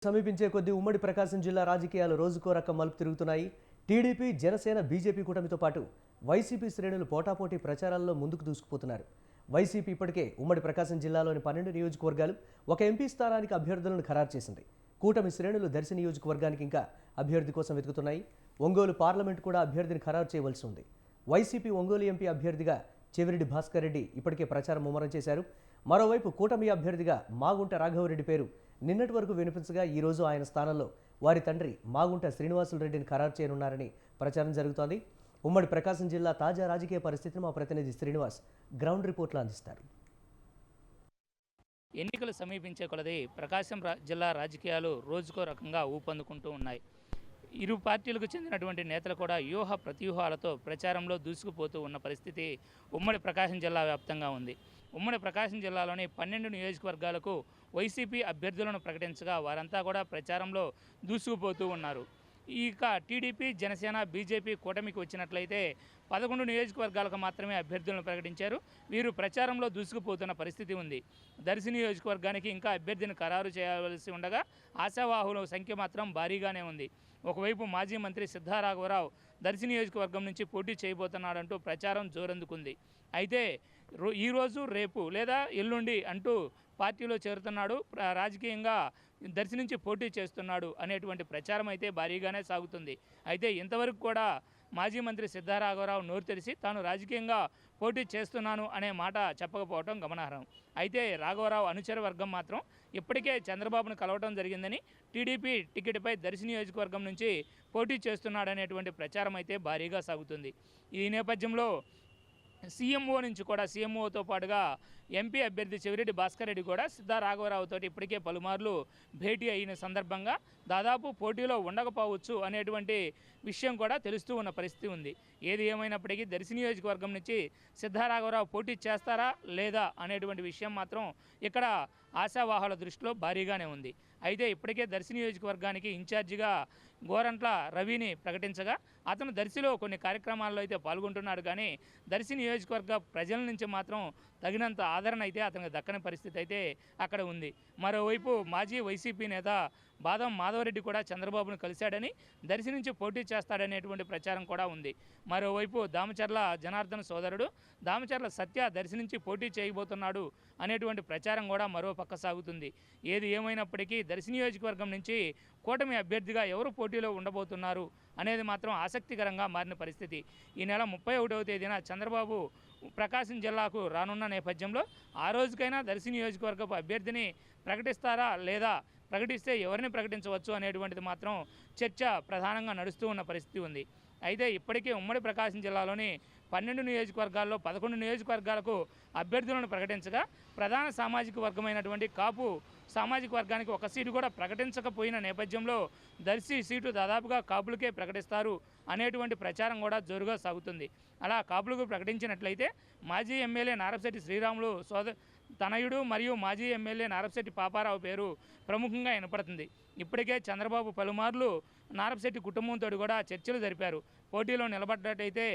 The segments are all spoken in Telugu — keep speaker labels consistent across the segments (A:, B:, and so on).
A: సమీపించే కొద్దీ ఉమ్మడి ప్రకాశం జిల్లా రాజకీయాలు రోజుకో రకం మలుపు తిరుగుతున్నాయి. టీడీపీ, జనసేన, బీజేపీ కూటమితో పాటు వైసీపీ శ్రేణులు పోటాపోటీ ప్రచారాల్లో ముందుకు దూసుకుపోతున్నారు. వైసీపీ ఇప్పటికే ఉమ్మడి ప్రకాశం జిల్లాలోని 12 నియోజకవర్గాలు, ఒక ఎంపీ స్థానానికి అభ్యర్థులను ఖరారు చేసింది. కూటమి శ్రేణులు దర్శి నియోజకవర్గానికి ఇంకా అభ్యర్థి కోసం వెతుకుతున్నాయి. ఒంగోలు పార్లమెంట్ కూడా అభ్యర్థిని ఖరారు చేయవలసి ఉంది. వైసీపీ ఒంగోలు ఎంపీ అభ్యర్థిగా చెవిరెడ్డి భాస్కర్ రెడ్డి ఇప్పటికే ప్రచారం ముమ్మరం చేశారు. మరోవైపు కూటమి అభ్యర్థిగా మాగుంట రాఘవరెడ్డి పేరు నిన్నటి వరకు వినిపించగా ఈరోజు ఆయన స్థానంలో వారి తండ్రి మాగుంట శ్రీనివాసులరెడ్డిని ఖరారు చేయనున్నారని ప్రచారం జరుగుతోంది. ఉమ్మడి ప్రకాశం జిల్లా తాజా రాజకీయ పరిస్థితిని మా ప్రతినిధి శ్రీనివాస్ గ్రౌండ్ రిపోర్ట్లో అందిస్తారు.
B: ఎన్నికలు సమీపించే కొలది ప్రకాశం జిల్లా రాజకీయాలు రోజుకో రకంగా ఊపందుకుంటూ ఉన్నాయి. ఇరు పార్టీలకు చెందినటువంటి నేతలు కూడా వ్యూహ ప్రతివ్యూహాలతో ప్రచారంలో దూసుకుపోతూ ఉన్న పరిస్థితి ఉమ్మడి ప్రకాశం జిల్లా వ్యాప్తంగా ఉంది. ఉమ్మడి ప్రకాశం జిల్లాలోని 12 నియోజకవర్గాలకు వైసీపీ అభ్యర్థులను ప్రకటించగా వారంతా కూడా ప్రచారంలో దూసుకుపోతూ ఉన్నారు. ఇక టీడీపీ, జనసేన, బీజేపీ కూటమికి వచ్చినట్లయితే 11 నియోజకవర్గాలకు మాత్రమే అభ్యర్థులను ప్రకటించారు. వీరు ప్రచారంలో దూసుకుపోతున్న పరిస్థితి ఉంది. దర్శి నియోజకవర్గానికి ఇంకా అభ్యర్థిని ఖరారు చేయవలసి ఉండగా ఆశావాహుల సంఖ్య మాత్రం భారీగానే ఉంది. ఒకవైపు మాజీ మంత్రి సిద్ధా రాఘవరావు దర్శి నియోజకవర్గం నుంచి పోటీ చేయబోతున్నాడంటూ ప్రచారం జోరందుకుంది. అయితే ఈరోజు, రేపు లేదా ఎల్లుండి అంటూ పార్టీలో చేరుతున్నాడు, రాజకీయంగా దర్శి నుంచి పోటీ చేస్తున్నాడు అనేటువంటి ప్రచారం అయితే భారీగానే సాగుతుంది. అయితే ఇంతవరకు కూడా మాజీ మంత్రి సిద్ధా రాఘవరావు నోరు తెరిచి తాను రాజకీయంగా పోటీ చేస్తున్నాను అనే మాట చెప్పకపోవడం గమనార్హం. అయితే రాఘవరావు అనుచర వర్గం మాత్రం ఇప్పటికే చంద్రబాబును కలవడం జరిగిందని, టీడీపీ టికెట్పై దర్శి నియోజకవర్గం నుంచి పోటీ చేస్తున్నాడనేటువంటి ప్రచారం అయితే భారీగా సాగుతుంది. ఈ నేపథ్యంలో సీఎంఓ నుంచి కూడా సీఎంఓతో పాటుగా ఎంపీ అభ్యర్థి చెవిరెడ్డి భాస్కర్ రెడ్డి కూడా సిద్ధా రాఘవరావుతో ఇప్పటికే పలుమార్లు భేటీ అయిన సందర్భంగా దాదాపు పోటీలో ఉండకపోవచ్చు అనేటువంటి విషయం కూడా తెలుస్తూ ఉన్న పరిస్థితి ఉంది. ఏది ఏమైనప్పటికీ దర్శి నియోజకవర్గం నుంచి సిద్ధా రాఘవరావు పోటీ చేస్తారా లేదా అనేటువంటి విషయం మాత్రం ఇక్కడ ఆశావాహుల దృష్టిలో భారీగానే ఉంది. అయితే ఇప్పటికే దర్శి నియోజకవర్గానికి ఇన్ఛార్జిగా గోరంట్ల రవిని ప్రకటించగా అతను దర్శిలో కొన్ని కార్యక్రమాల్లో అయితే పాల్గొంటున్నాడు. కానీ దర్శి నియోజకవర్గ ప్రజల నుంచి మాత్రం తగినంత ఆదరణ అయితే అతనికి దక్కని పరిస్థితి అయితే అక్కడ ఉంది. మరోవైపు మాజీ వైసీపీ నేత బాదం మాధవరెడ్డి కూడా చంద్రబాబును కలిశాడని, దర్శి నుంచి పోటీ చేస్తాడనేటువంటి ప్రచారం కూడా ఉంది. మరోవైపు దామచర్ల జనార్దన్ సోదరుడు దామచర్ల సత్య దర్శి నుంచి పోటీ చేయబోతున్నాడు అనేటువంటి ప్రచారం కూడా మరో పక్క సాగుతుంది. ఏది ఏమైనప్పటికీ దర్శి నియోజకవర్గం నుంచి కూటమి అభ్యర్థిగా ఎవరు పోటీలో ఉండబోతున్నారు అనేది మాత్రం ఆసక్తికరంగా మారిన పరిస్థితి. ఈ నెల 31వ తేదీన చంద్రబాబు ప్రకాశం జిల్లాకు రానున్న నేపథ్యంలో ఆ రోజుకైనా దర్శి నియోజకవర్గపు అభ్యర్థిని ప్రకటిస్తారా లేదా, ప్రకటిస్తే ఎవరిని ప్రకటించవచ్చు అనేటువంటిది మాత్రం చర్చ ప్రధానంగా నడుస్తూ ఉన్న పరిస్థితి ఉంది. అయితే ఇప్పటికే ఉమ్మడి ప్రకాశం జిల్లాలోని 12 నియోజకవర్గాల్లో 11 నియోజకవర్గాలకు అభ్యర్థులను ప్రకటించగా ప్రధాన సామాజిక వర్గమైనటువంటి కాపు సామాజిక వర్గానికి ఒక సీటు కూడా ప్రకటించకపోయిన నేపథ్యంలో దర్శి సీటు దాదాపుగా కాపులకే ప్రకటిస్తారు అనేటువంటి ప్రచారం కూడా జోరుగా సాగుతుంది. అలా కాపులకు ప్రకటించినట్లయితే మాజీ ఎమ్మెల్యే నారపశెట్టి శ్రీరాములు తనయుడు మరియు మాజీ ఎమ్మెల్యే నారపశెట్టి పాపారావు పేరు ప్రముఖంగా వినపడుతుంది. ఇప్పటికే చంద్రబాబు పలుమార్లు నారపశెట్టి కుటుంబంతో కూడా చర్చలు జరిపారు. పోటీలో నిలబడ్డట్టయితే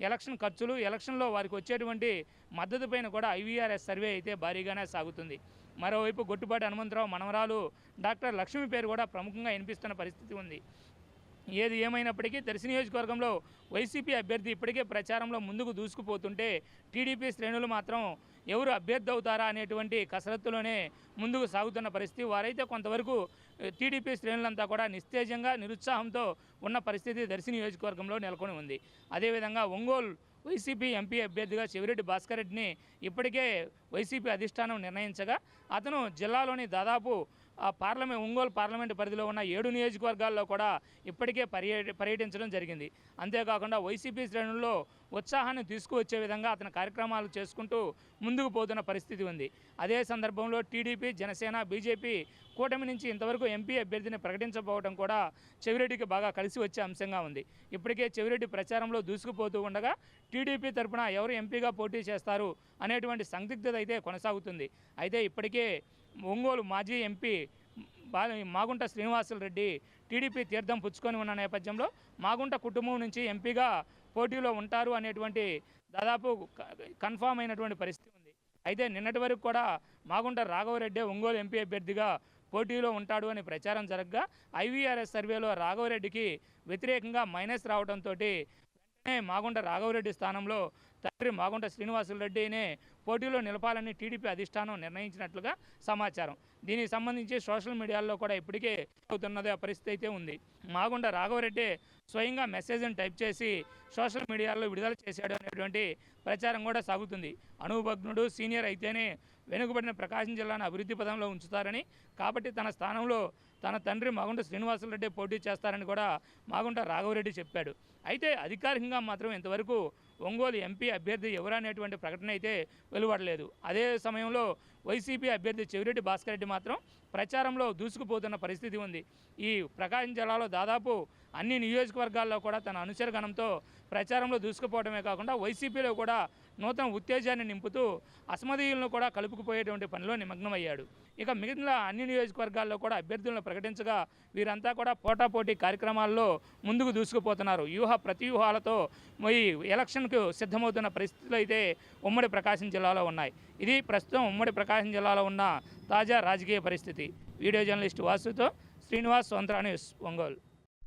B: ఎలక్షన్ ఖర్చులు, ఎలక్షన్లో వారికి వచ్చేటువంటి మద్దతు పైన కూడా IVRS సర్వే అయితే భారీగానే సాగుతుంది. మరోవైపు గొట్టుపాటి హనుమంతరావు మనవరాలు డాక్టర్ లక్ష్మి పేరు కూడా ప్రముఖంగా వినిపిస్తున్న పరిస్థితి ఉంది. ఏది ఏమైనప్పటికీ దర్శి నియోజకవర్గంలో వైసీపీ అభ్యర్థి ఇప్పటికే ప్రచారంలో ముందుకు దూసుకుపోతుంటే టీడీపీ శ్రేణులు మాత్రం ఎవరు అభ్యర్థి అవుతారా అనేటువంటి కసరత్తులోనే ముందుకు సాగుతున్న పరిస్థితి. వారైతే కొంతవరకు టీడీపీ శ్రేణులంతా కూడా నిస్తేజంగా, నిరుత్సాహంతో ఉన్న పరిస్థితి దర్శి నియోజకవర్గంలో నెలకొని ఉంది. అదేవిధంగా ఒంగోలు వైసీపీ ఎంపీ అభ్యర్థిగా చెవిరెడ్డి భాస్కర్ రెడ్డిని ఇప్పటికే వైసీపీ అధిష్టానం నిర్ణయించగా అతను జిల్లాలోని దాదాపు ఒంగోలు పార్లమెంటు పరిధిలో ఉన్న 7 నియోజకవర్గాల్లో కూడా ఇప్పటికే పర్యటించడం జరిగింది. అంతేకాకుండా వైసీపీ శ్రేణుల్లో ఉత్సాహాన్ని తీసుకువచ్చే విధంగా అతని కార్యక్రమాలు చేసుకుంటూ ముందుకు పోతున్న పరిస్థితి ఉంది. అదే సందర్భంలో టీడీపీ, జనసేన, బీజేపీ కూటమి నుంచి ఇంతవరకు ఎంపీ అభ్యర్థిని ప్రకటించకపోవడం కూడా చెవిరెడ్డికి బాగా కలిసి వచ్చే అంశంగా ఉంది. ఇప్పటికే చెవిరెడ్డి ప్రచారంలో దూసుకుపోతూ ఉండగా టీడీపీ తరపున ఎవరు ఎంపీగా పోటీ చేస్తారు అనేటువంటి సందిగ్ధత అయితే కొనసాగుతుంది. అయితే ఇప్పటికే ఒంగోలు మాజీ ఎంపీ మాగుంట శ్రీనివాసులరెడ్డి టీడీపీ తీర్థం పుచ్చుకొని ఉన్న నేపథ్యంలో మాగుంట కుటుంబం నుంచి ఎంపీగా పోటీలో ఉంటారు అనేటువంటి దాదాపు కన్ఫామ్ అయినటువంటి పరిస్థితి ఉంది. అయితే నిన్నటి వరకు కూడా మాగుంట రాఘవరెడ్డి ఒంగోలు ఎంపీ అభ్యర్థిగా పోటీలో ఉంటాడు అని ప్రచారం జరగగా ఐవీఆర్ఎస్ సర్వేలో రాఘవరెడ్డికి వ్యతిరేకంగా మైనస్ రావడంతో వెంటనే మాగుంట రాఘవరెడ్డి స్థానంలో తండ్రి మాగుంట శ్రీనివాసులరెడ్డినే పోటీలో నిలపాలని టీడీపీ అధిష్టానం నిర్ణయించినట్లుగా సమాచారం. దీనికి సంబంధించి సోషల్ మీడియాలో కూడా ఇప్పటికే అవుతున్నదే పరిస్థితి అయితే ఉంది. మాగుంట రాఘవరెడ్డి స్వయంగా మెసేజ్ని టైప్ చేసి సోషల్ మీడియాలో విడుదల చేశాడు అనేటువంటి ప్రచారం కూడా సాగుతుంది. అనుభవజ్ఞుడు సీనియర్ అయితేనే వెనుకబడిన ప్రకాశం జిల్లాను అభివృద్ధి పదంలో ఉంచుతారని, కాబట్టి తన స్థానంలో తన తండ్రి మాగుంట శ్రీనివాసులరెడ్డి పోటీ చేస్తారని కూడా మాగుంట రాఘవరెడ్డి చెప్పాడు. అయితే అధికారికంగా మాత్రం ఇంతవరకు ఒంగోలు ఎంపీ అభ్యర్థి ఎవరనేటువంటి ప్రకటన అయితే వెలువడలేదు. అదే సమయంలో వైసీపీ అభ్యర్థి చెవిరెడ్డి భాస్కర్ రెడ్డి మాత్రం ప్రచారంలో దూసుకుపోతున్న పరిస్థితి ఉంది. ఈ ప్రకాశం జిల్లాలో దాదాపు అన్ని నియోజకవర్గాల్లో కూడా తన అనుచరగణంతో ప్రచారంలో దూసుకుపోవడమే కాకుండా వైసీపీలో కూడా నూతన ఉత్తేజాన్ని నింపుతూ అసమధీయులను కూడా కలుపుకుపోయేటువంటి పనిలో నిమగ్నమయ్యాడు. ఇక మిగిలిన అన్ని నియోజకవర్గాల్లో కూడా అభ్యర్థులను ప్రకటించగా వీరంతా కూడా పోటాపోటీ కార్యక్రమాల్లో ముందుకు దూసుకుపోతున్నారు. ప్రతివ్యూహాలతో ఈ ఎలక్షన్కు సిద్ధమవుతున్న పరిస్థితులు అయితే ఉమ్మడి ప్రకాశం జిల్లాలో ఉన్నాయి. ఇది ప్రస్తుతం ఉమ్మడి ప్రకాశం జిల్లాలో ఉన్న తాజా రాజకీయ పరిస్థితి. వీడియో జర్నలిస్ట్ వాసుతో శ్రీనివాస్, స్వంత్ర న్యూస్, ఒంగోలు.